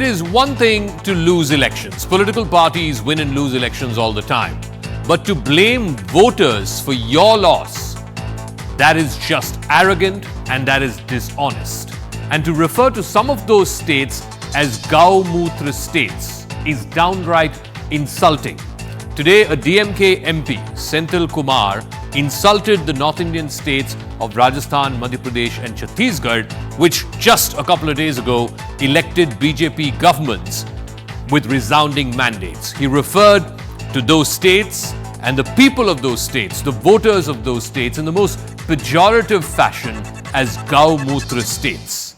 is one thing to lose elections. Political parties win and lose elections all the time. But to blame voters for your loss, that is just arrogant and that is dishonest. And to refer to some of those states as Gaumutra states is downright insulting. Today, a DMK MP, Senthil Kumar, insulted the North Indian states of Rajasthan, Madhya Pradesh and Chhattisgarh, which just a couple of days ago elected BJP governments with resounding mandates. He referred to those states and the people of those states, the voters of those states, in the most pejorative fashion as Gaumutra states.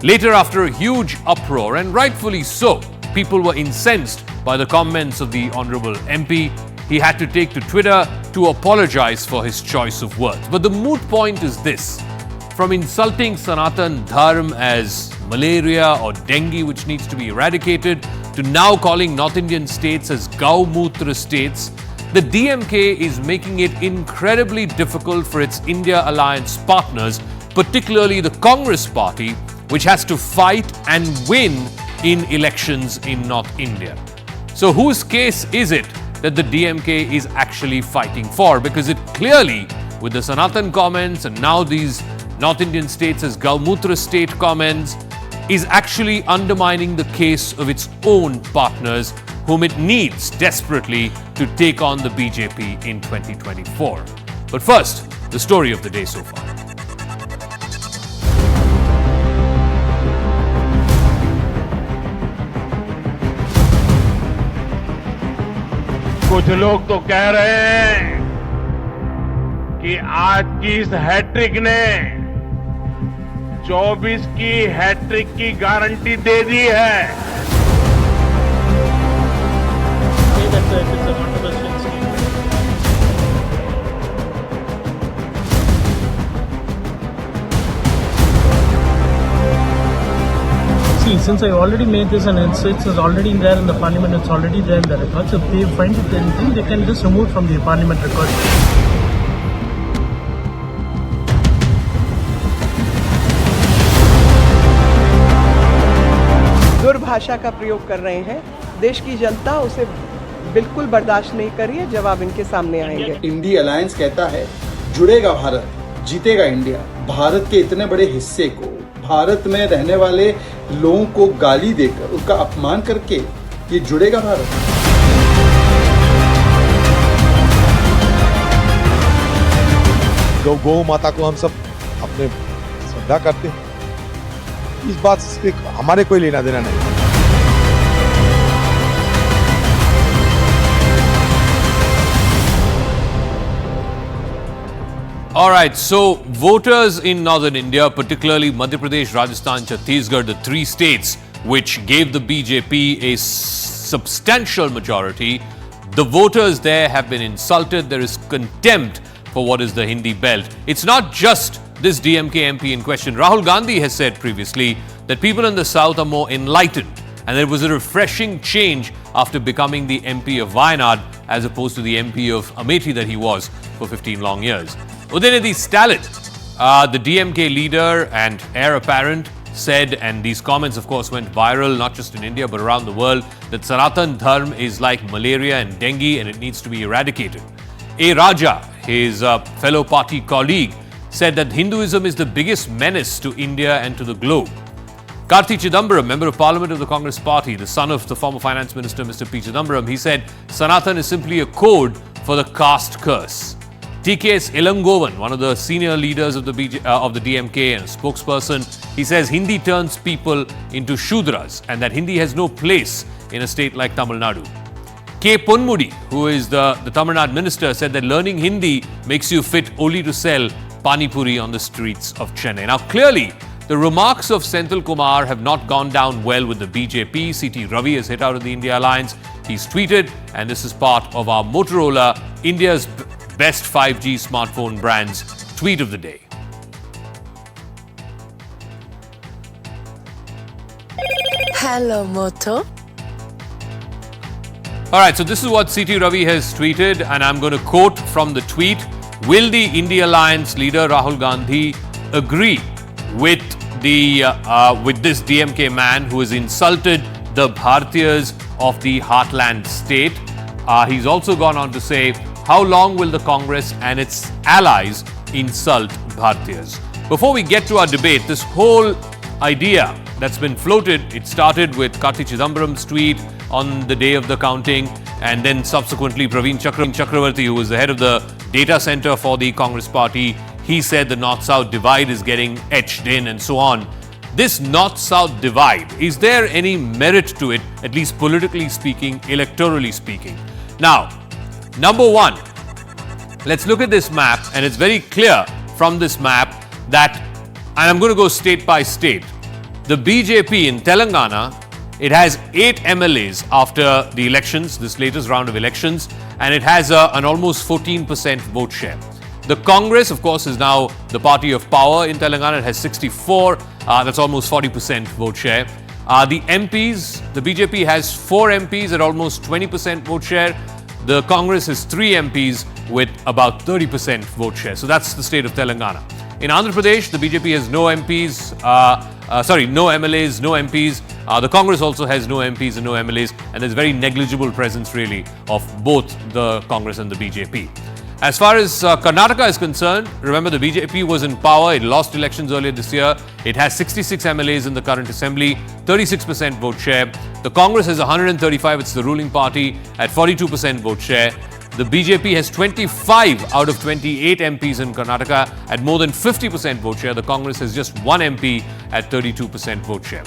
Later, after a huge uproar, and rightfully so, people were incensed by the comments of the Honourable MP. He had to take to Twitter to apologise for his choice of words. But the moot point is this. From insulting Sanatan Dharma as malaria or dengue which needs to be eradicated, to now calling North Indian states as Gaumutra states, the DMK is making it incredibly difficult for its India alliance partners, particularly the Congress party, which has to fight and win in elections in North India. So whose case is it that the DMK is actually fighting for? Because it clearly, with the Sanatan comments and now these North Indian states as Gaumutra state comments, is actually undermining the case of its own partners, whom it needs desperately to take on the BJP in 2024. But first, the story of the day so far. कुछ लोग तो कह रहे हैं कि आज की इस हैट्रिक ने 24 की हैट्रिक की गारंटी दे दी है। See, since I already made this and it's already there in the parliament, it's already there in the records. If they find it anything, they can just remove from the parliament record. दुर्भाषा का प्रयोग कर रहे हैं। देश की जनता उसे बिल्कुल बर्दाश्त नहीं करिए, जवाब इनके सामने आएंगे। इंडिया अलायंस कहता है जुड़ेगा भारत, जीतेगा इंडिया। भारत के इतने बड़े हिस्से को, भारत में रहने वाले लोगों को गाली देकर, उनका अपमान करके ये जुड़ेगा भारत। गौ माता को हम सब अपने श्रद्धा करते हैं। इस बात से हमारे कोई लेना देना नहीं। All right, so voters in northern India, particularly Madhya Pradesh, Rajasthan, Chhattisgarh, the three states which gave the BJP a substantial majority, the voters there have been insulted. There is contempt for what is the Hindi belt. It's not just this DMK MP in question. Rahul Gandhi has said previously that people in the south are more enlightened, and there was a refreshing change after becoming the MP of Wayanad as opposed to the MP of Amethi that he was for 15 long years. Udayanidhi Stalin, the DMK leader and heir apparent, said, and these comments of course went viral not just in India but around the world, that Sanatan Dharma is like malaria and dengue and it needs to be eradicated. A. Raja, his fellow party colleague, said that Hinduism is the biggest menace to India and to the globe. Karti Chidambaram, member of parliament of the Congress party, the son of the former finance minister Mr. P. Chidambaram, he said Sanatan is simply a code for the caste curse. TKS Elangovan, one of the senior leaders of the DMK and a spokesperson, he says Hindi turns people into Shudras and that Hindi has no place in a state like Tamil Nadu. K. Ponmudi, who is the Tamil Nadu minister, said that learning Hindi makes you fit only to sell Pani Puri on the streets of Chennai. Now, clearly, the remarks of Senthil Kumar have not gone down well with the BJP. CT Ravi has hit out of the India Alliance. He's tweeted, and this is part of our Motorola, India's best 5G smartphone brands tweet of the day. Hello, Moto. All right, so this is what CT Ravi has tweeted, and I'm going to quote from the tweet. Will the India Alliance leader Rahul Gandhi agree with this DMK man who has insulted the Bhartiyas of the heartland state. He's also gone on to say, how long will the Congress and its allies insult Bhartiyas? Before we get to our debate, this whole idea that's been floated, it started with Karti Chidambaram's tweet on the day of the counting, and then subsequently Praveen Chakravarti, who was the head of the data center for the Congress party, he said the North-South divide is getting etched in and so on. This North-South divide, is there any merit to it, at least politically speaking, electorally speaking? Now, number one, let's look at this map, and it's very clear from this map that, and I'm going to go state by state, the BJP in Telangana, it has 8 MLAs after the elections, this latest round of elections, and it has an almost 14% vote share. The Congress, of course, is now the party of power in Telangana. It has 64, that's almost 40% vote share. The MPs, the BJP has 4 MPs at almost 20% vote share. The Congress has 3 MPs with about 30% vote share. So that's the state of Telangana. In Andhra Pradesh, the BJP has no MPs, no MLAs, no MPs. The Congress also has no MPs and no MLAs, and there's very negligible presence really of both the Congress and the BJP. As far as Karnataka is concerned, remember the BJP was in power, it lost elections earlier this year. It has 66 MLAs in the current assembly, 36% vote share. The Congress has 135, it's the ruling party, at 42% vote share. The BJP has 25 out of 28 MPs in Karnataka at more than 50% vote share. The Congress has just 1 MP at 32% vote share.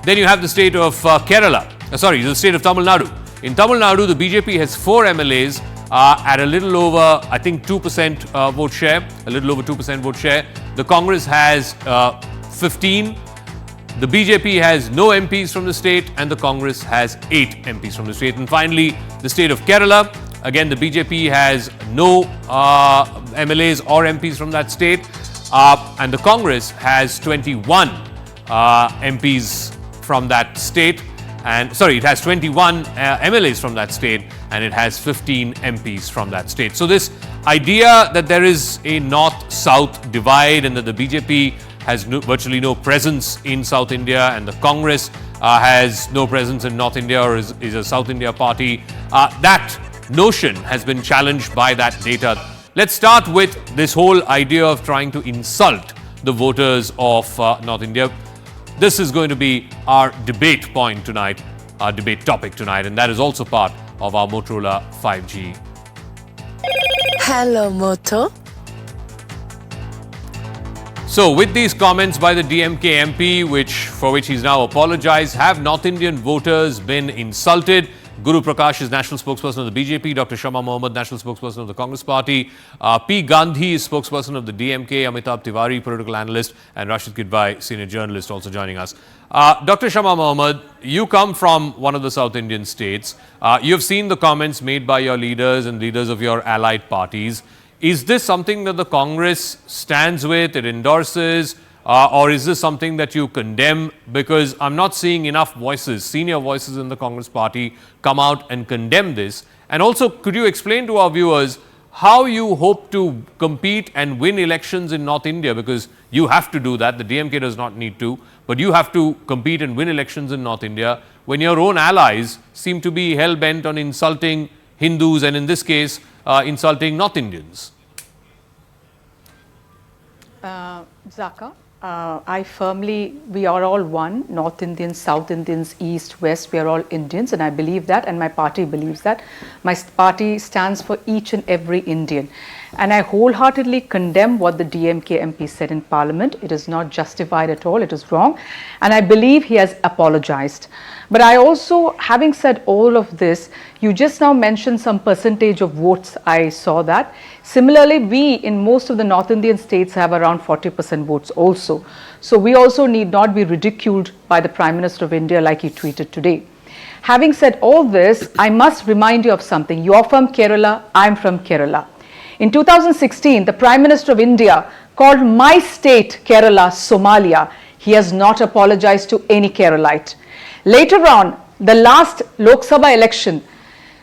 Then you have the state of the state of Tamil Nadu. In Tamil Nadu, the BJP has 4 MLAs at a little over, I think, 2% vote share, a little over 2% vote share. The Congress has 15. The BJP has no MPs from the state, and the Congress has 8 MPs from the state. And finally, the state of Kerala. Again, the BJP has no MLAs or MPs from that state, and the Congress has 21 MPs from that state. And it has 21 MLAs from that state, and it has 15 MPs from that state. So this idea that there is a North-South divide and that the BJP has virtually no presence in South India and the Congress has no presence in North India or is a South India party, that notion has been challenged by that data. Let's start with this whole idea of trying to insult the voters of North India. This is going to be our debate point tonight, our debate topic tonight, and that is also part of our Motorola 5G. Hello, Moto. So, with these comments by the DMK MP, for which he's now apologized, have North Indian voters been insulted? Guru Prakash is national spokesperson of the BJP, Dr. Shama Mohammed, national spokesperson of the Congress Party, P. Gandhi is spokesperson of the DMK, Amitabh Tiwari, political analyst, and Rashid Kidwai, senior journalist, also joining us. Dr. Shama Mohammed, you come from one of the South Indian states. You've seen the comments made by your leaders and leaders of your allied parties. Is this something that the Congress stands with, it endorses, or is this something that you condemn? Because I'm not seeing enough voices, senior voices in the Congress party, come out and condemn this. And also, could you explain to our viewers how you hope to compete and win elections in North India? Because you have to do that. The DMK does not need to. But you have to compete and win elections in North India when your own allies seem to be hell-bent on insulting Hindus and, in this case, insulting North Indians. Zaka, we are all one, North Indians, South Indians, East, West, we are all Indians, and I believe that, and my party believes that. My party stands for each and every Indian. And I wholeheartedly condemn what the DMK MP said in Parliament. It is not justified at all, it is wrong. And I believe he has apologized. But I also, having said all of this, you just now mentioned some percentage of votes, I saw that. Similarly, we in most of the North Indian states have around 40% votes also. So we also need not be ridiculed by the Prime Minister of India like he tweeted today. Having said all this, I must remind you of something. You are from Kerala, I am from Kerala. In 2016, the Prime Minister of India called my state, Kerala, Somalia. He has not apologized to any Keralite. Later on, the last Lok Sabha election,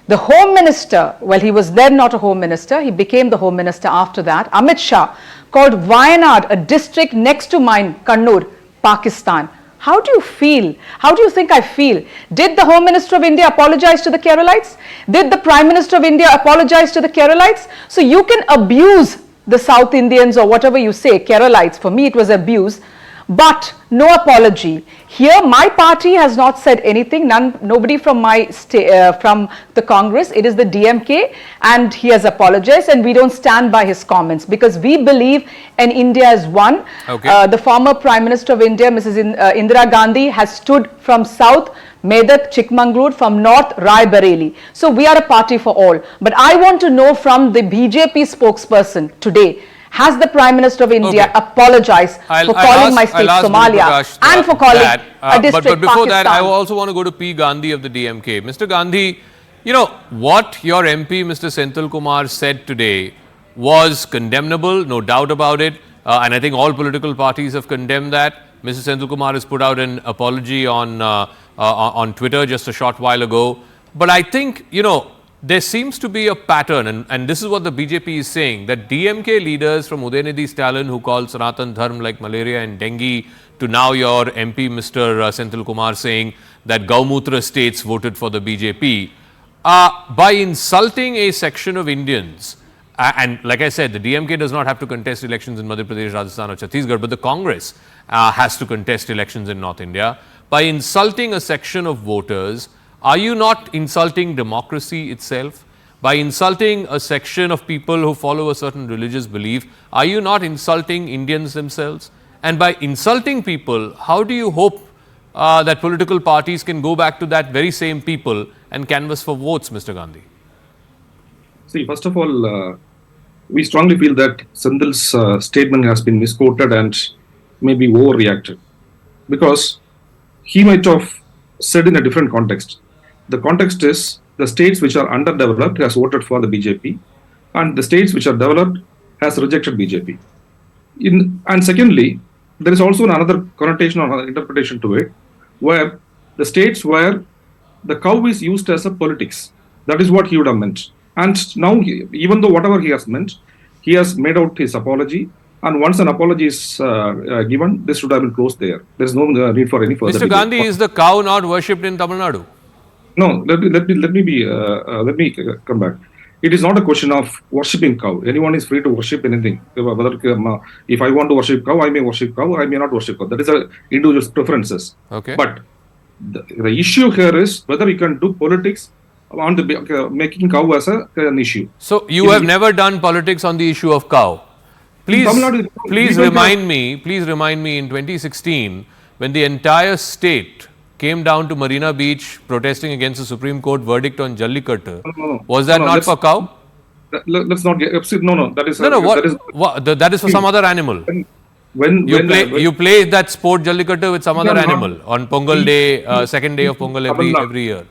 the Home Minister, well, he was then not a Home Minister, he became the Home Minister after that, Amit Shah, called Wayanad, a district next to mine, Kannur, Pakistan. How do you feel? How do you think I feel? Did the Home Minister of India apologize to the Keralites? Did the Prime Minister of India apologize to the Keralites? So you can abuse the South Indians or whatever you say, Keralites. For me, it was abuse. But no apology. Here, my party has not said anything. Nobody from from the Congress. It is the DMK, and he has apologized. And we don't stand by his comments because we believe in India as one. Okay. The former Prime Minister of India, Mrs. Indira Gandhi, has stood from South, Medak, Chikmagalur, from North, Raebareli. So we are a party for all. But I want to know from the BJP spokesperson today. Has the Prime Minister of India apologized for calling my state Somalia and for calling a district But before that, I Pakistan? also want to go to P. Gandhi of the DMK. Mr. Gandhi, you know, what your MP, Mr. Senthil Kumar, said today was condemnable, no doubt about it. And I think all political parties have condemned that. Mr. Senthil Kumar has put out an apology on Twitter just a short while ago. But I think, you know, there seems to be a pattern, and this is what the BJP is saying, that DMK leaders from Udayanidhi Stalin, who call Sanatan Dharma like malaria and dengue, to now your MP, Mr. Senthil Kumar, saying that Gaumutra states voted for the BJP, by insulting a section of Indians, and like I said, the DMK does not have to contest elections in Madhya Pradesh, Rajasthan or Chhattisgarh, but the Congress has to contest elections in North India. By insulting a section of voters, are you not insulting democracy itself? By insulting a section of people who follow a certain religious belief, are you not insulting Indians themselves? And by insulting people, how do you hope that political parties can go back to that very same people and canvass for votes, Mr. Gandhi? See, first of all, we strongly feel that Senthil's statement has been misquoted and maybe overreacted, because he might have said in a different context. The context is the states which are underdeveloped has voted for the BJP, and the states which are developed has rejected BJP. And secondly, there is also another connotation or interpretation to it, where the states where the cow is used as a politics. That is what he would have meant. And now, even though whatever he has meant, he has made out his apology. And once an apology is given, this should have been closed there. There is no need for any further. Mr. Gandhi, is the cow not worshipped in Tamil Nadu? No, let me come back. It is not a question of worshipping cow. Anyone is free to worship anything. Whether if I want to worship cow, I may worship cow, I may not worship cow. That is a individual's preferences. Okay. But the issue here is whether you can do politics on the making cow as an issue. So you have never done politics on the issue of cow. Please remind me in 2016 when the entire state came down to Marina Beach protesting against the Supreme Court verdict on Jallikattu. Was that not for cow? Let's not get upset. No. That is that is for some other animal. When you play that sport Jallikattu with some other animal on Pongal day, second day of Pongal every year.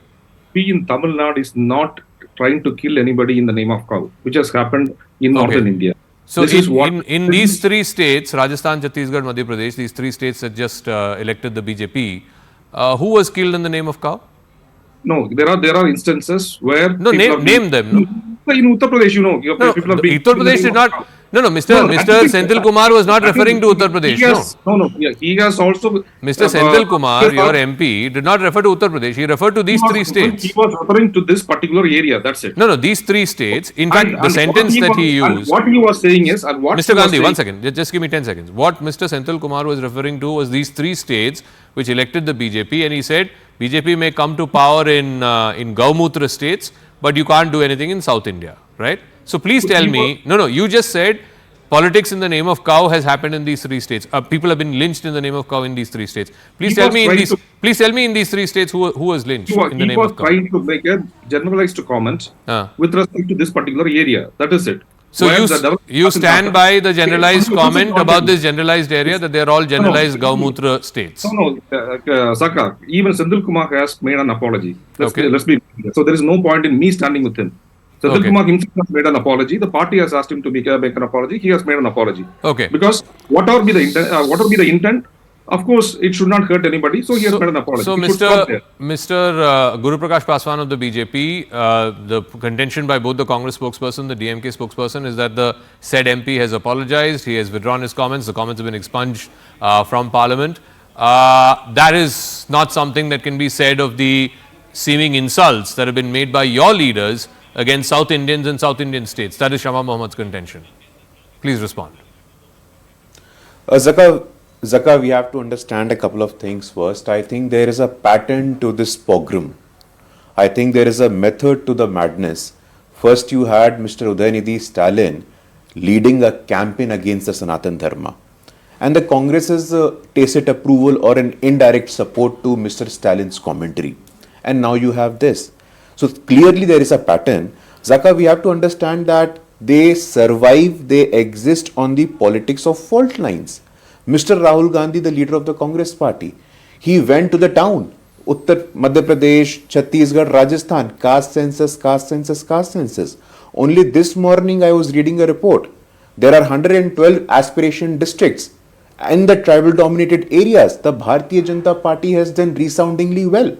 We in Tamil Nadu is not trying to kill anybody in the name of cow, which has happened in northern India. So in these three states, Rajasthan, Chhattisgarh, Madhya Pradesh, these three states that just elected the BJP, who was killed in the name of cow? No, there are instances where name them. No? In Uttar Pradesh, people have been. Uttar Pradesh did not. Mr. Senthil Kumar was not referring to Uttar Pradesh. He has also. Mr. Senthil Kumar, your MP, did not refer to Uttar Pradesh. He referred to these three states. He was referring to this particular area. That's it. These three states. In fact, the sentence that he used. What he was saying is, and what Mr. Gandhi, 1 second. Just give me 10 seconds. What Mr. Senthil Kumar was referring to was these three states which elected the BJP, and he said BJP may come to power in Gaumutra states, but you can't do anything in South India, right? So please tell me, you just said politics in the name of cow has happened in these three states. People have been lynched in the name of cow in these three states. Please tell me in these three states who was lynched in the name of cow. He was trying to make a generalized comment with respect to this particular area. That is it. So you stand by the generalized comment about this generalized area, that they are all generalized Gaumutra states. Saka, even Senthil Kumar has made an apology. Let's be so there is no point in me standing with him. Senthil Kumar himself has made an apology. The party has asked him to make an apology. He has made an apology. Okay. Because whatever be the intent, of course, it should not hurt anybody. So he has made an apology. So Mr. Guru Prakash Paswan of the BJP, the contention by both the Congress spokesperson, the DMK spokesperson, is that the said MP has apologized. He has withdrawn his comments. The comments have been expunged from Parliament. that is not something that can be said of the seeming insults that have been made by your leaders against South Indians and South Indian states. That is Shama Mohammad's contention. Please respond. Zaka, we have to understand a couple of things first. I think there is a pattern to this pogrom. I think there is a method to the madness. First, you had Mr. Udayanidhi Stalin leading a campaign against the Sanatan Dharma. And the Congress's tacit approval or an indirect support to Mr. Stalin's commentary. And now you have this. So clearly there is a pattern. Zaka, we have to understand that they survive, they exist on the politics of fault lines. Mr. Rahul Gandhi, the leader of the Congress party, he went to the town, Uttar Madhya Pradesh, Chhattisgarh, Rajasthan, caste census, caste census, caste census. Only this morning I was reading a report. There are 112 aspiration districts. In the tribal dominated areas, the Bharatiya Janata Party has done resoundingly well.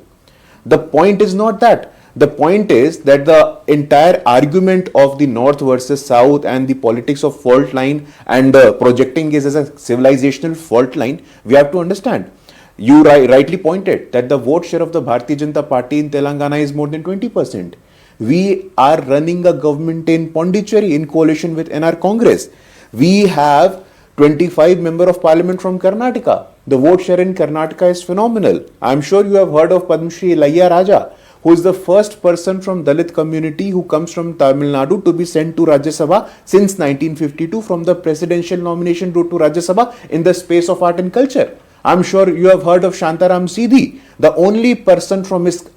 The point is not that. The point is that the entire argument of the North versus South and the politics of fault line and projecting is as a civilizational fault line, we have to understand. You rightly pointed that the vote share of the Bharatiya Janata Party in Telangana is more than 20%. We are running a government in Pondicherry in coalition with NR Congress. We have 25 member of parliament from Karnataka. The vote share in Karnataka is phenomenal. I am sure you have heard of Padma Shri Layya Raja, who is the first person from Dalit community who comes from Tamil Nadu to be sent to Rajya Sabha since 1952 from the presidential nomination route to Rajya Sabha in the space of art and culture. I am sure you have heard of Shantaram Sidhi, the only person from his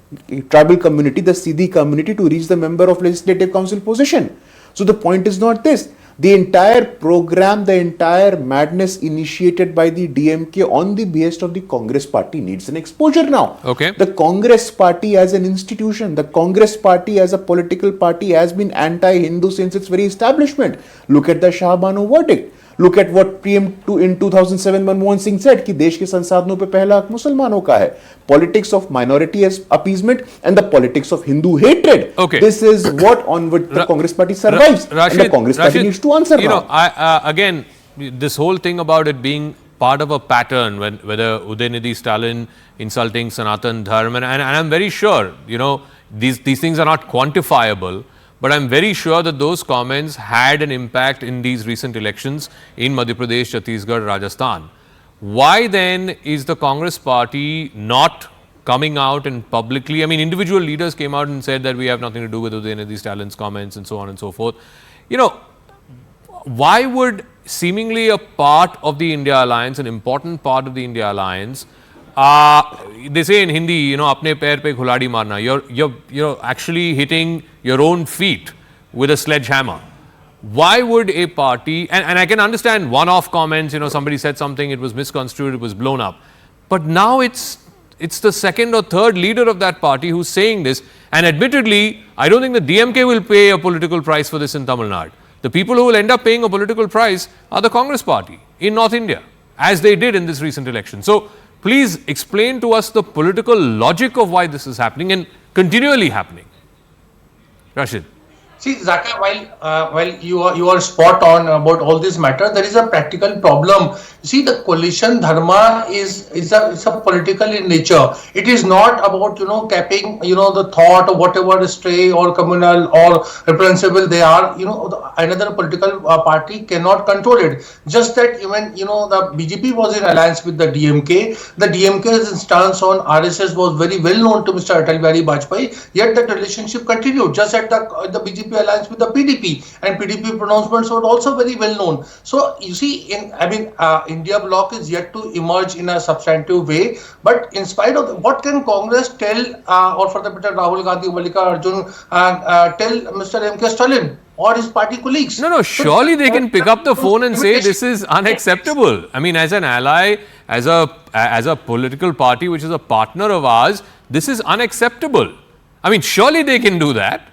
tribal community, the Sidhi community, to reach the member of legislative council position. So the point is not this. The entire program, the entire madness initiated by the DMK on the behest of the Congress party needs an exposure now. Okay. The Congress party as an institution, the Congress party as a political party has been anti-Hindu since its very establishment. Look at the Shah Bano verdict. Look at what PM in 2007 Mohan Singh said कि देश के संसाधनों पे पहला हक मुसलमानों का है. Politics of minority appeasement and the politics of Hindu hatred. Okay. This is what on which the Congress party survives. And the Congress party needs to answer now. Again, this whole thing about it being part of a pattern, whether Udayanidhi Stalin insulting Sanatan Dharma, and I'm very sure, these things are not quantifiable. But I'm very sure that those comments had an impact in these recent elections in Madhya Pradesh, Chhattisgarh, Rajasthan. Why then is the Congress party not coming out and publicly, individual leaders came out and said that we have nothing to do with Udayanidhi Stalin's comments and so on and so forth. Why would seemingly a part of the India alliance, an important part of the India alliance, they say in Hindi, apne pair pe khuladi marna. You're actually hitting your own feet with a sledgehammer. Why would a party, and I can understand one-off comments, somebody said something, it was misconstrued, it was blown up. But now it's the second or third leader of that party who's saying this. And admittedly, I don't think the DMK will pay a political price for this in Tamil Nadu. The people who will end up paying a political price are the Congress party in North India, as they did in this recent election. So, please explain to us the political logic of why this is happening and continually happening. Rashid. See, Zaka, while you are spot on about all this matter, there is a practical problem. See, the coalition dharma is a political in nature. It is not about capping the thought of whatever stray or communal or reprehensible they are. Another political party cannot control it. Just that even the BJP was in alliance with the DMK. The DMK's stance on RSS was very well known to Mr. Atal Bihari Vajpayee. Yet that relationship continued. Just at the BJP alliance with the PDP, and PDP pronouncements were also very well known. So you see, India bloc is yet to emerge in a substantive way. But in spite of what can Congress tell, or for the matter Rahul Gandhi, Mallikarjun, tell Mr. M.K. Stalin or his party colleagues? No, surely they can pick up the phone and say this is unacceptable. As an ally, as a political party which is a partner of ours, this is unacceptable. Surely they can do that.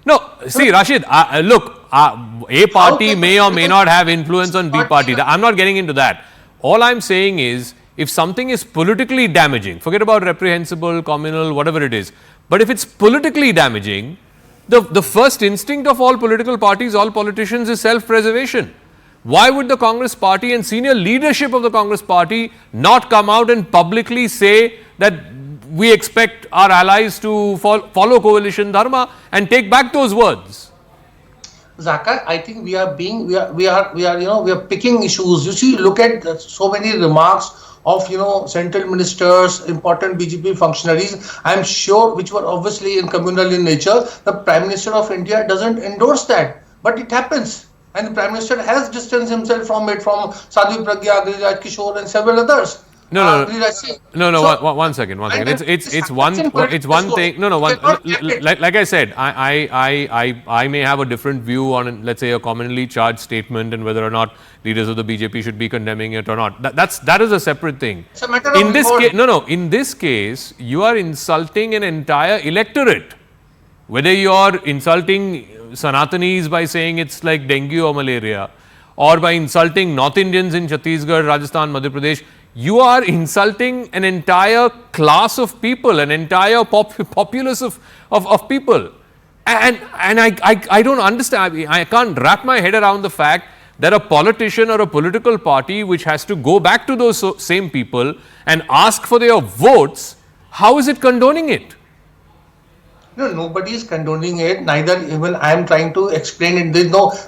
No, see, Rashid, look, A party may or may not have influence on B party. I'm not getting into that. All I'm saying is, if something is politically damaging, forget about reprehensible, communal, whatever it is, but if it's politically damaging, the first instinct of all political parties, all politicians is self-preservation. why would the Congress party and senior leadership of the Congress party not come out and publicly say that we expect our allies to follow coalition dharma and take back those words? Zaka, I think we are picking issues. You see, look at so many remarks of central ministers, important BJP functionaries, I'm sure, which were obviously communal in nature. The Prime Minister of India doesn't endorse that, but it happens. And the Prime Minister has distanced himself from it, from Sadhu Pragya, Giriraj Kishore and several others. One second. It's one thing. Like I said, I may have a different view on, let's say, a commonly charged statement and whether or not leaders of the BJP should be condemning it or not. That is a separate thing. It's a matter of in this case, you are insulting an entire electorate. Whether you are insulting Sanatanis by saying it's like dengue or malaria, or by insulting North Indians in Chhattisgarh, Rajasthan, Madhya Pradesh, you are insulting an entire class of people, an entire populace of people. And I don't understand, I can't wrap my head around the fact that a politician or a political party which has to go back to those same people and ask for their votes, how is it condoning it? No, nobody is condoning it. Neither even I am trying to explain it.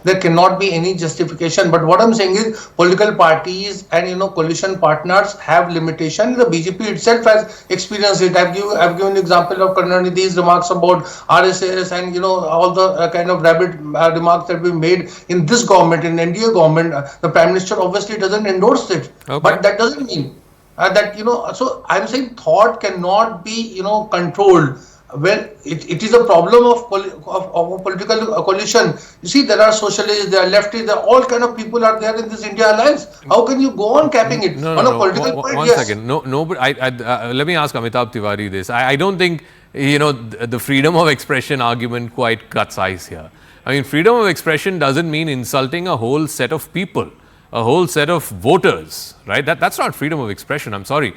There cannot be any justification. But what I'm saying is, political parties and coalition partners have limitation. The BJP itself has experienced it. I've given example of Karunanidhi's remarks about RSS and all the kind of rabid remarks that we made in this government, in NDA government. The Prime Minister obviously doesn't endorse it. Okay. But that doesn't mean that So I'm saying thought cannot be controlled. Well, it is a problem of a political coalition. You see, there are socialists, there are leftists, there are all kind of people are there in this India alliance. How can you go on capping it on a political point? One second. Let me ask Amitabh Tiwari this. I don't think the freedom of expression argument quite cuts ice here. I mean, freedom of expression doesn't mean insulting a whole set of people, a whole set of voters, right? That's not freedom of expression. I'm sorry.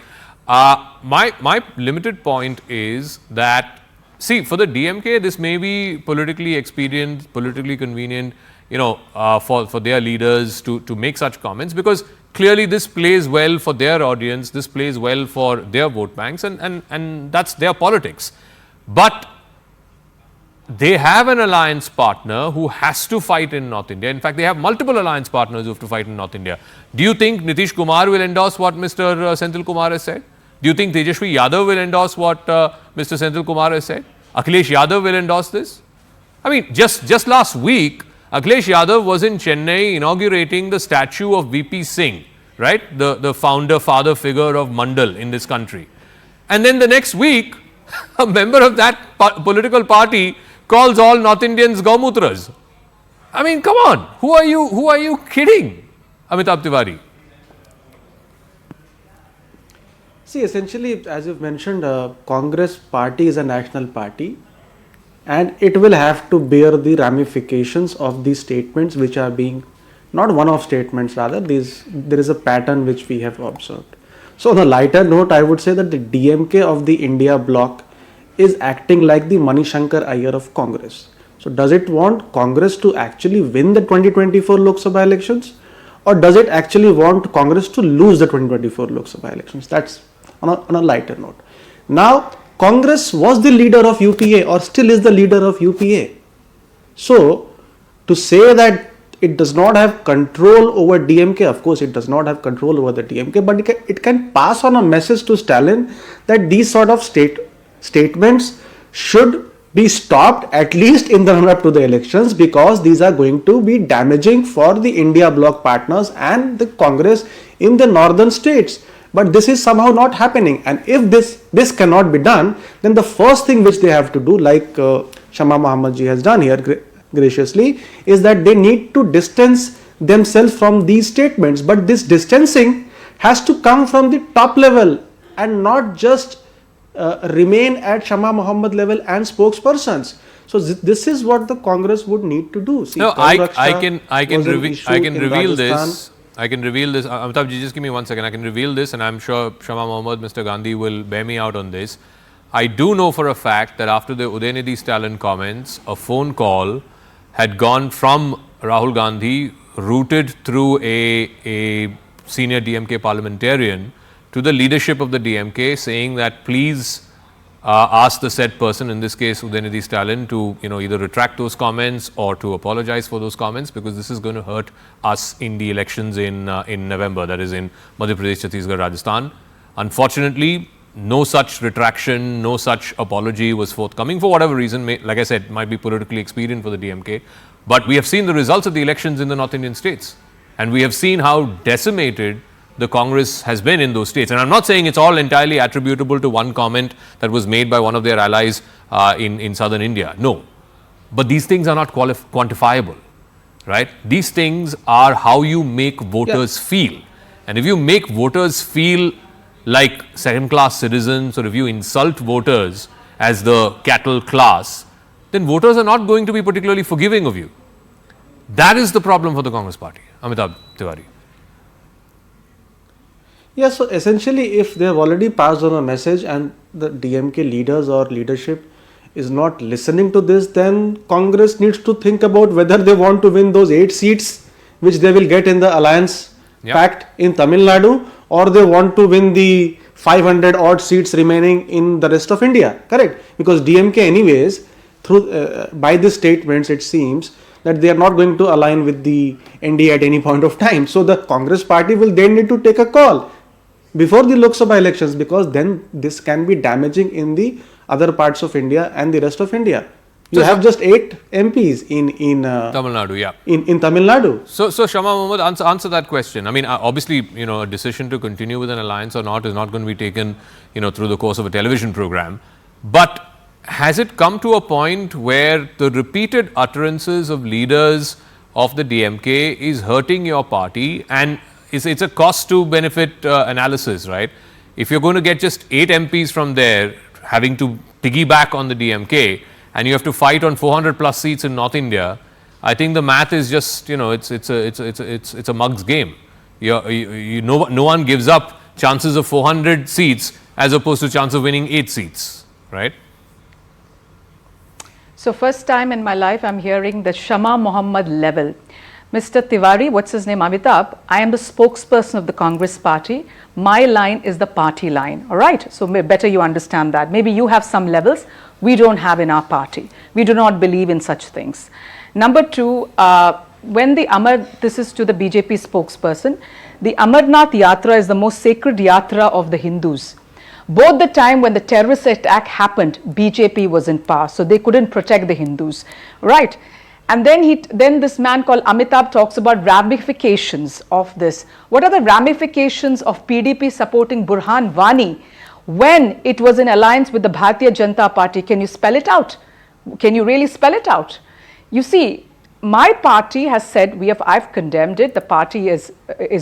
My limited point is that, see, for the DMK, this may be politically expedient, politically convenient, for their leaders to make such comments, because clearly this plays well for their audience, this plays well for their vote banks, and that's their politics. But they have an alliance partner who has to fight in North India. In fact, they have multiple alliance partners who have to fight in North India. Do you think Nitish Kumar will endorse what Mr. Senthil Kumar has said? Do you think Tejashwi Yadav will endorse what Mr. Senthil Kumar has said? Akhilesh Yadav will endorse this? I mean, just last week, Akhilesh Yadav was in Chennai inaugurating the statue of VP Singh, right? The founder, father figure of Mandal in this country. And then the next week, a member of that political party calls all North Indians Gaumutras. I mean, come on, who are you kidding, Amitabh Tiwari? See, essentially, as you've mentioned, Congress party is a national party, and it will have to bear the ramifications of these statements, which are being, not one-off statements, rather, there is a pattern which we have observed. So on a lighter note, I would say that the DMK of the India bloc is acting like the Manishankar Iyer of Congress. So does it want Congress to actually win the 2024 Lok Sabha elections, or does it actually want Congress to lose the 2024 Lok Sabha elections? That's on a lighter note. Now, Congress was the leader of UPA, or still is the leader of UPA. So to say that it does not have control over DMK, of course it does not have control over the DMK, but it can pass on a message to Stalin that these sort of statements should be stopped, at least in the run-up to the elections, because these are going to be damaging for the India bloc partners and the Congress in the northern states. But this is somehow not happening, and if this cannot be done, then the first thing which they have to do, like Shama Mohammed ji has done here graciously, is that they need to distance themselves from these statements. But this distancing has to come from the top level and not just remain at Shama Mohammed level and spokespersons. So this is what the Congress would need to do. See, no, I can reveal this. I can reveal this. Amitabh ji, just give me 1 second. I can reveal this, and I'm sure Shama Mohammed, Mr. Gandhi will bear me out on this. I do know for a fact that after the Udayanidhi Stalin comments, a phone call had gone from Rahul Gandhi routed through a senior DMK parliamentarian to the leadership of the DMK, saying that please ask the said person, in this case Udayanidhi Stalin, to either retract those comments or to apologize for those comments, because this is going to hurt us in the elections in November, that is in Madhya Pradesh, Chhattisgarh, Rajasthan. Unfortunately, no such retraction, no such apology was forthcoming for whatever reason. Like I said, might be politically expedient for the DMK. But we have seen the results of the elections in the North Indian states, and we have seen how decimated the Congress has been in those states. And I'm not saying it's all entirely attributable to one comment that was made by one of their allies in southern India. No. But these things are not quantifiable, right? These things are how you make voters feel. And if you make voters feel like second-class citizens, or if you insult voters as the cattle class, then voters are not going to be particularly forgiving of you. That is the problem for the Congress party. Amitabh Tiwari. Yeah, so essentially, if they have already passed on a message and the DMK leaders or leadership is not listening to this, then Congress needs to think about whether they want to win those 8 seats which they will get in the alliance pact in Tamil Nadu, or they want to win the 500 odd seats remaining in the rest of India. Correct? Because DMK anyways, through by these statements, it seems that they are not going to align with the NDA at any point of time. So the Congress party will then need to take a call before the Lok Sabha elections, because then this can be damaging in the other parts of India and the rest of India. You have just 8 MPs in Tamil Nadu, in Tamil Nadu. So Shama Mohammed, answer that question. I mean, obviously, a decision to continue with an alliance or not is not going to be taken, through the course of a television program. But has it come to a point where the repeated utterances of leaders of the DMK is hurting your party, and it's a cost to benefit analysis, right? If you're going to get just 8 MPs from there, having to piggyback on the DMK, and you have to fight on 400 plus seats in North India, I think the math is just, it's a mug's game. No one gives up chances of 400 seats as opposed to chance of winning 8 seats, right? So first time in my life I'm hearing the Shama Mohammed level. Mr. Tiwari, what's his name, Amitabh, I am the spokesperson of the Congress party. My line is the party line, all right? So better you understand that. Maybe you have some levels we don't have in our party. We do not believe in such things. Number 2, when this is to the BJP spokesperson, the Amarnath Yatra is the most sacred yatra of the Hindus. Both the time when the terrorist attack happened, BJP was in power, so they couldn't protect the Hindus, right? And then this man called Amitabh talks about ramifications of this. What are the ramifications of PDP supporting Burhan Wani when it was in alliance with the Bharatiya Janata Party? Can you spell it out? Can you really spell it out? You see, my party has said, I've condemned it. The party is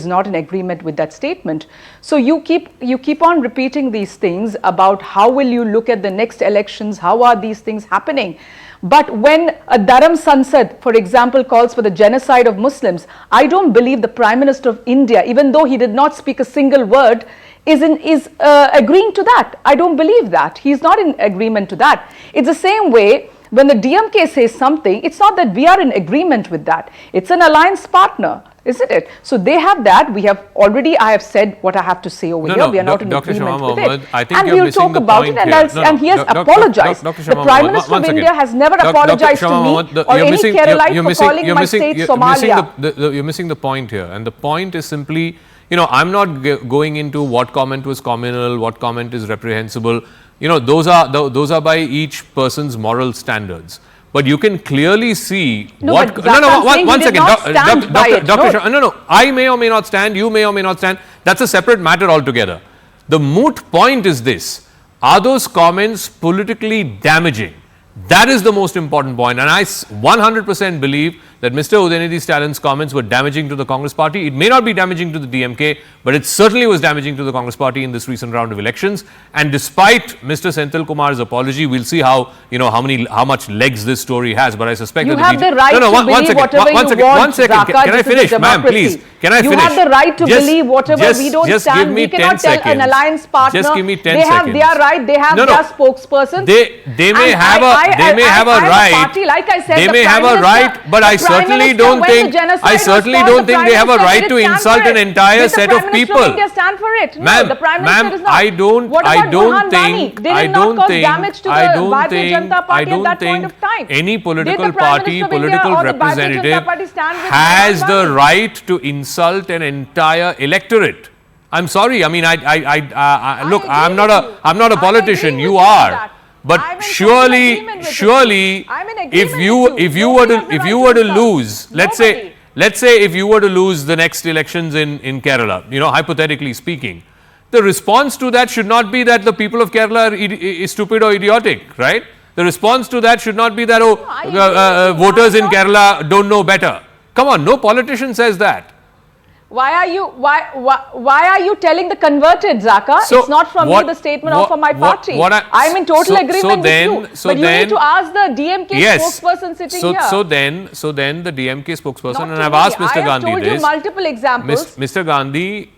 not in agreement with that statement. So you keep on repeating these things about how will you look at the next elections, how are these things happening. But when a Dharam Sansad, for example, calls for the genocide of Muslims, I don't believe the Prime Minister of India, even though he did not speak a single word, is agreeing to that. I don't believe that. He's not in agreement to that. It's the same way when the DMK says something, it's not that we are in agreement with that. It's an alliance partner, isn't it? So they have that. I have said what I have to say over here. We are not in agreement with it. And we'll talk about it, and he has apologized. The Prime Minister of India has never apologized to me or any Keralite for calling my state Somalia. You're missing the point here. And the point is simply, I'm not going into what comment was communal, what comment is reprehensible. Those are by each person's moral standards. But you can clearly see one second. I may or may not stand, you may or may not stand. That's a separate matter altogether. The moot point is this: are those comments politically damaging? That is the most important point. And I 100% believe that Mr. Udayanidhi Stalin's comments were damaging to the Congress party. It may not be damaging to the DMK, but it certainly was damaging to the Congress party in this recent round of elections. And despite Mr. Senthil Kumar's apology, we'll see how much legs this story has. But I suspect you that have the right to believe whatever you want. One second. Can I finish, ma'am? Please. Can I finish? You have the right to believe whatever. We don't stand. We cannot tell an alliance partner. Just give me 10 seconds. They are right. They have their spokesperson. They may have a right. Party, like I said, they may have a right, but I certainly don't think they have a right to insult an entire set of people. Did the Prime Minister of India stand for it? No, Ma'am, the Prime Minister is not. I don't think they did not cause damage to the Bharatiya Janata Party at that point of time. Any political Did the Prime party, Minister of India political or the Bharatiya representative Janata Party stand with has Mohan the Gandhi? right to insult an entire electorate. I'm sorry. I mean, look, I'm not a politician. You are. But surely, if you were to lose, let's say if you were to lose the next elections in Kerala, hypothetically speaking, the response to that should not be that the people of Kerala are stupid or idiotic, right? The response to that should not be that voters in Kerala don't know better. Come on, no politician says that. Why are you telling the converted, Zaka? So it's not from me, the statement, or from my party. I'm in total agreement with you. But you need to ask the DMK spokesperson sitting here. So then the DMK spokesperson, and I've asked Mr. Gandhi I have told you multiple examples. Mr. Gandhi,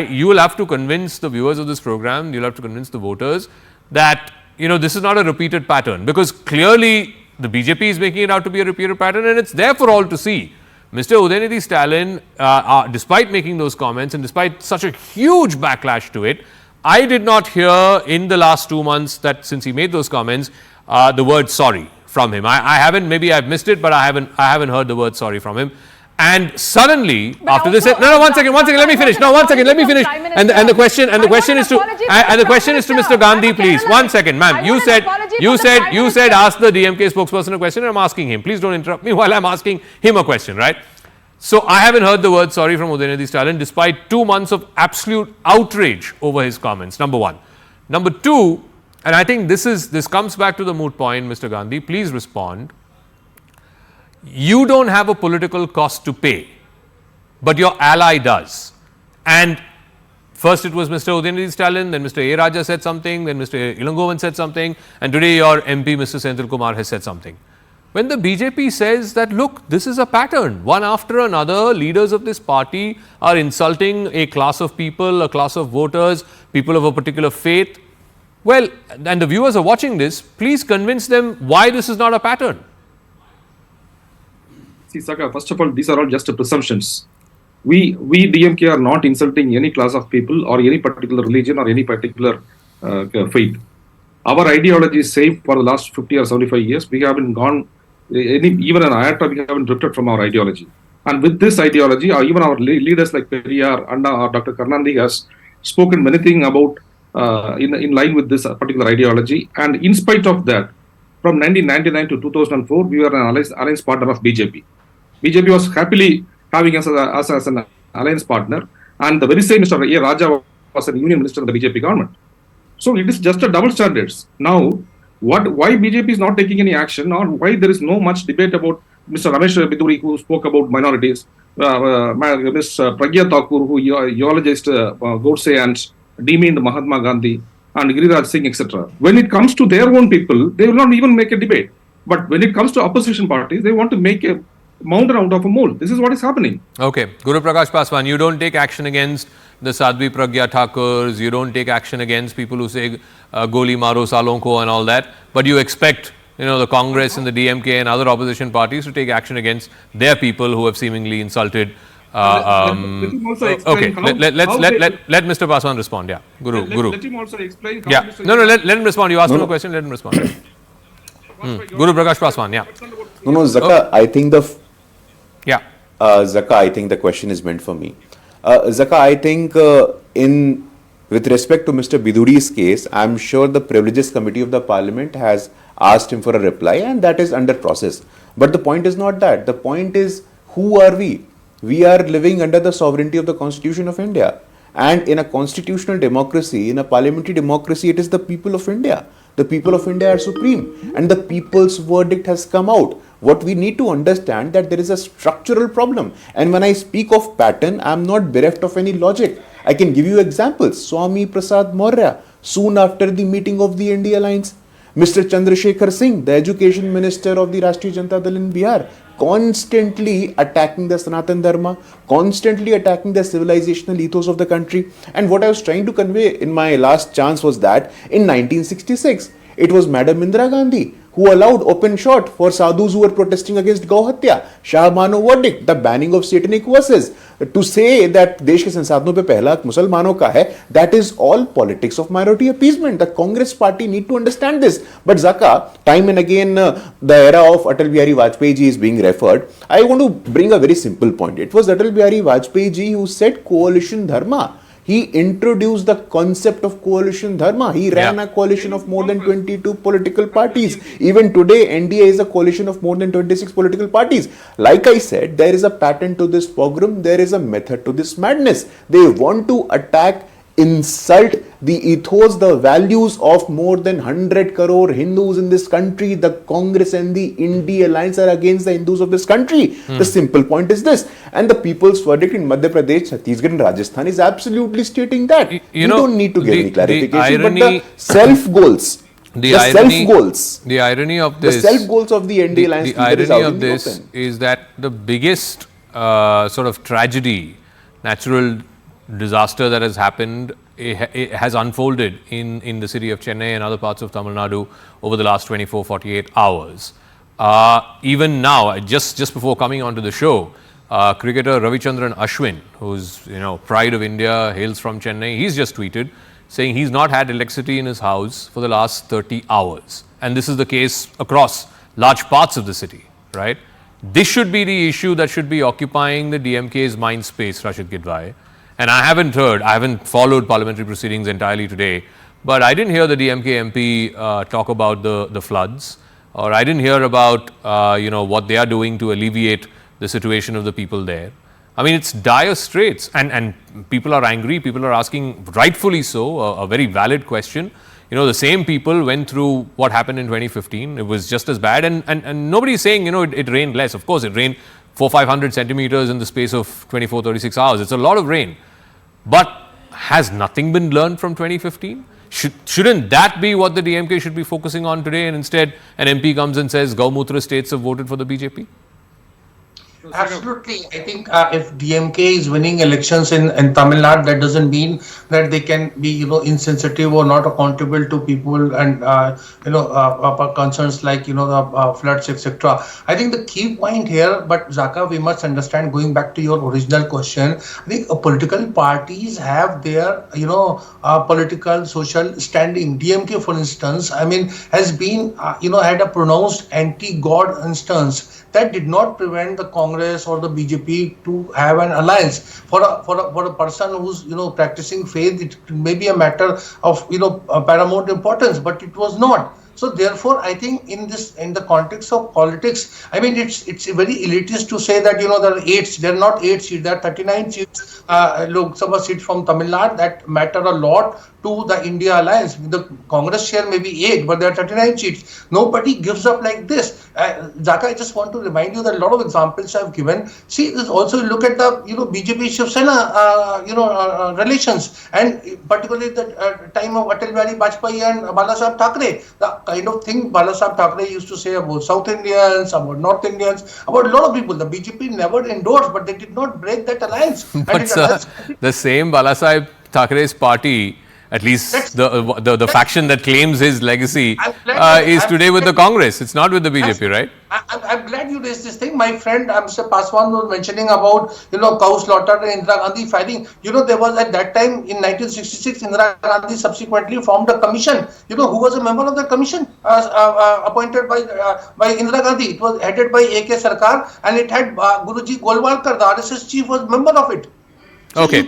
you will have to convince the viewers of this program, you'll have to convince the voters that this is not a repeated pattern, because clearly the BJP is making it out to be a repeated pattern, and it's there for all to see. Mr. Udayanidhi Stalin, despite making those comments and despite such a huge backlash to it, I did not hear in the last 2 months that since he made those comments, the word sorry from him. I haven't, maybe I've missed it, but I haven't heard the word sorry from him. And suddenly, after this, one second, let me finish. And the question is to Mr. Gandhi, please. 1 second, ma'am. You said ask the DMK spokesperson a question, and I'm asking him. Please don't interrupt me while I'm asking him a question, right? So I haven't heard the word sorry from Udayanidhi Stalin despite 2 months of absolute outrage over his comments. Number one. Number two, and I think this comes back to the moot point, Mr. Gandhi. Please respond. You don't have a political cost to pay, but your ally does. And first it was Mr. Udayanidhi Stalin, then Mr. A. Raja said something, then Mr. Ilangovan said something, and today your MP, Mr. Senthil Kumar, has said something. When the BJP says that, look, this is a pattern, one after another, leaders of this party are insulting a class of people, a class of voters, people of a particular faith. Well, and the viewers are watching this, please convince them why this is not a pattern. See, Saka, first of all, these are all just presumptions. We DMK are not insulting any class of people or any particular religion or any particular faith. Our ideology is same for the last 50 or 75 years. We haven't gone, even an iota, we haven't drifted from our ideology. And with this ideology, even our leaders like Periyar, Anna or Dr. Karnandi has spoken many things about in line with this particular ideology. And in spite of that, from 1999 to 2004, we were an alliance partner of BJP. BJP was happily having us as an alliance partner, and the very same Mr. A. Raja was a union minister in the BJP government. So it is just a double standards. Now, why BJP is not taking any action, or why there is no much debate about Mr. Ramesh Biduri, who spoke about minorities, Ms. Pragya Thakur, who eulogized Godse and demeaned Mahatma Gandhi, and Giriraj Singh, etc. When it comes to their own people, they will not even make a debate. But when it comes to opposition parties, they want to make a mountain out of a mole. This is what is happening. Okay. Guru Prakash Paswan, you don't take action against the Sadhvi Pragya Thakurs, you don't take action against people who say Goli Maro Salonko and all that, but you expect the Congress and the DMK and other opposition parties to take action against their people who have seemingly insulted. Okay, let Mr. Paswan respond. Yeah, Guru. Let him also explain. Yeah, let him respond. You asked him a question. Let him respond. Guru Prakash Paswan. Yeah. No, Zaka. I think Zaka, I think the question is meant for me. Zaka, I think with respect to Mr. Biduri's case, I'm sure the Privileges Committee of the Parliament has asked him for a reply, and that is under process. But the point is not that. The point is, who are we? We are living under the sovereignty of the Constitution of India. And in a constitutional democracy, in a parliamentary democracy, it is the people of India. The people of India are supreme, and the people's verdict has come out. What we need to understand that there is a structural problem. And when I speak of pattern, I am not bereft of any logic. I can give you examples. Swami Prasad Maurya, soon after the meeting of the India Alliance, Mr. Chandrasekhar Singh, the education minister of the Rashtriya Janata Dal in Bihar, constantly attacking the Sanatan Dharma, constantly attacking the civilizational ethos of the country. And what I was trying to convey in my last chance was that in 1966, it was Madam Indira Gandhi who allowed open shot for sadhus who were protesting against Gauhatya, Shah Mano verdict, the banning of satanic verses. To say that देश के संसाधनों पे पहला मुसलमानों का है, that is all politics of minority appeasement. The Congress party need to understand this. But Zaka, time and again, the era of Atal Bihari Vajpayee ji is being referred. I want to bring a very simple point. It was Atal Bihari Vajpayee ji who said coalition dharma. He introduced the concept of coalition dharma. He ran a coalition of more than 22 political parties. Even today, NDA is a coalition of more than 26 political parties. Like I said, there is a pattern to this pogrom. There is a method to this madness. They want to attack, insult the ethos, the values of more than 100 crore Hindus in this country. The Congress and the India alliance are against the Hindus of this country. The simple point is this. And the people's verdict in Madhya Pradesh, Chhattisgarh and Rajasthan is absolutely stating that. You don't need to give any clarification, but the self-goals. The irony of this, the self-goals of the NDA alliance. The irony of this is that the biggest sort of tragedy, natural disaster that has happened, it has unfolded in the city of Chennai and other parts of Tamil Nadu over the last 24-48 hours. Even now, just before coming onto the show, cricketer Ravichandran Ashwin, who's pride of India, hails from Chennai, he's just tweeted saying he's not had electricity in his house for the last 30 hours. And this is the case across large parts of the city, right? This should be the issue that should be occupying the DMK's mind space, Rashid Gidwai. And I haven't followed parliamentary proceedings entirely today, but I didn't hear the DMK MP talk about the floods, or I didn't hear about what they are doing to alleviate the situation of the people there. I mean, it's dire straits, and people are angry. People are asking, rightfully so, a very valid question. The same people went through what happened in 2015. It was just as bad, and nobody is saying it rained less. Of course, it rained 400-500 centimeters in the space of 24-36 hours. It's a lot of rain. But has nothing been learned from 2015? Shouldn't that be what the DMK should be focusing on today, and instead an MP comes and says Gaumutra states have voted for the BJP? Absolutely. I think if DMK is winning elections in Tamil Nadu, that doesn't mean that they can be, insensitive or not accountable to people and, concerns like, the floods, etc. I think the key point here, but Zaka, we must understand, going back to your original question, I think political parties have their, political, social standing. DMK, for instance, has been, had a pronounced anti-God instance. That did not prevent the Congress or the BJP to have an alliance. For a person who's practicing faith, it may be a matter of paramount importance, but it was not. So therefore, I think in the context of politics, it's very elitist to say that there are 8. There are not 8 seats. There are 39 seats, Lok Sabha seats from Tamil Nadu that matter a lot to the India alliance. The Congress share may be 8, but there are 39 seats. Nobody gives up like this. Zaka, I just want to remind you that a lot of examples I've given. See, also look at the BJP Shiv Sena relations, and particularly the time of Atal Bihari Vajpayee and Balasaheb Thackeray. The kind of thing Balasaheb Thackeray used to say about South Indians, about North Indians, about a lot of people. The BJP never endorsed, but they did not break that alliance. But sir, the same Balasaheb Thackeray's party, at least the faction that claims his legacy, is today with the Congress. It's not with the BJP, right? I'm glad you raised this thing. My friend Mr. Paswan was mentioning about cow slaughter and Indira Gandhi fighting. There was at that time in 1966, Indira Gandhi subsequently formed a commission. Who was a member of the commission appointed by Indira Gandhi? It was headed by A.K. Sarkar, and it had Guruji Golwalkar, the RSS chief, was member of it. So okay.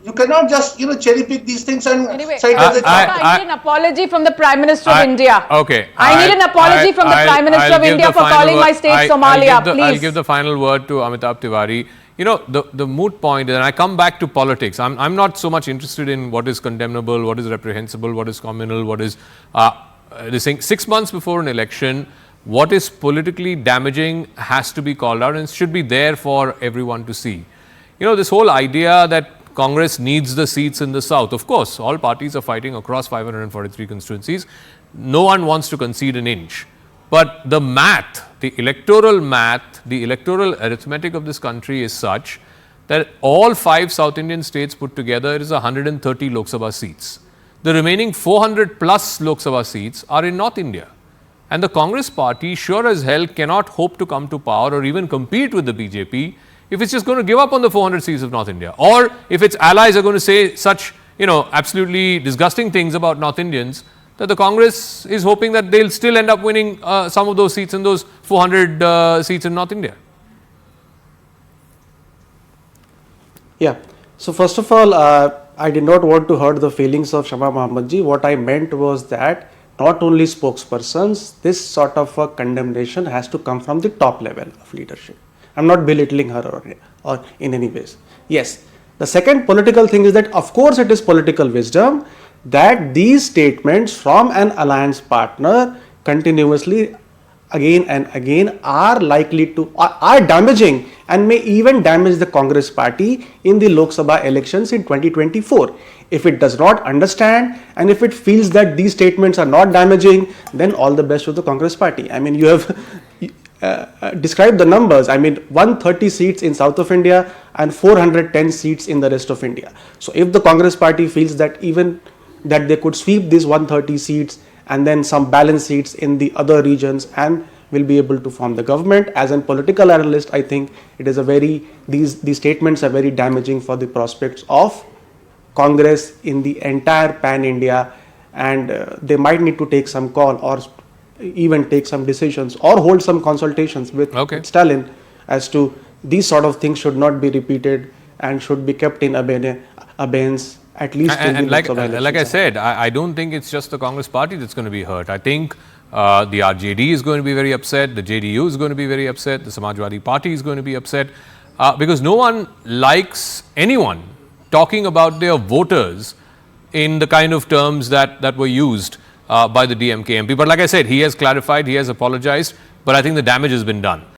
You cannot just cherry pick these things and cite as a I need an apology from the Prime Minister of India. Okay. I need an apology from the Prime Minister of India for calling my state Somalia, please. I'll give the final word to Amitabh Tiwari. The moot point, and I come back to politics. I'm not so much interested in what is condemnable, what is reprehensible, what is communal, what is this thing. 6 months before an election, what is politically damaging has to be called out and should be there for everyone to see. This whole idea that Congress needs the seats in the south. Of course, all parties are fighting across 543 constituencies. No one wants to concede an inch. But the math, the electoral arithmetic of this country is such that all 5 South Indian states put together is 130 Lok Sabha seats. The remaining 400 plus Lok Sabha seats are in North India. And the Congress party sure as hell cannot hope to come to power or even compete with the BJP if it's just going to give up on the 400 seats of North India, or if its allies are going to say such, absolutely disgusting things about North Indians, that the Congress is hoping that they'll still end up winning some of those seats in those 400 seats in North India. Yeah. So first of all, I did not want to hurt the feelings of Shama Mohammadji. What I meant was that not only spokespersons, this sort of a condemnation has to come from the top level of leadership. I'm not belittling her or in any ways. Yes. The second political thing is that of course it is political wisdom that these statements from an alliance partner continuously again and again are likely to, are damaging and may even damage the Congress party in the Lok Sabha elections in 2024. If it does not understand and if it feels that these statements are not damaging, then all the best to the Congress party. I mean, you have described the numbers. I mean, 130 seats in south of India and 410 seats in the rest of India. So if the Congress party feels that even that they could sweep these 130 seats and then some balance seats in the other regions and will be able to form the government. As a political analyst, I think it is these statements are very damaging for the prospects of Congress in the entire pan-India, and they might need to take some call or even take some decisions or hold some consultations with Stalin as to these sort of things should not be repeated and should be kept in abeyance. At least and like I said, I don't think it's just the Congress party that's going to be hurt. I think the RJD is going to be very upset, the JDU is going to be very upset, the Samajwadi Party is going to be upset because no one likes anyone talking about their voters in the kind of terms that were used by the DMK MP. But like I said, he has clarified, he has apologized, but I think the damage has been done.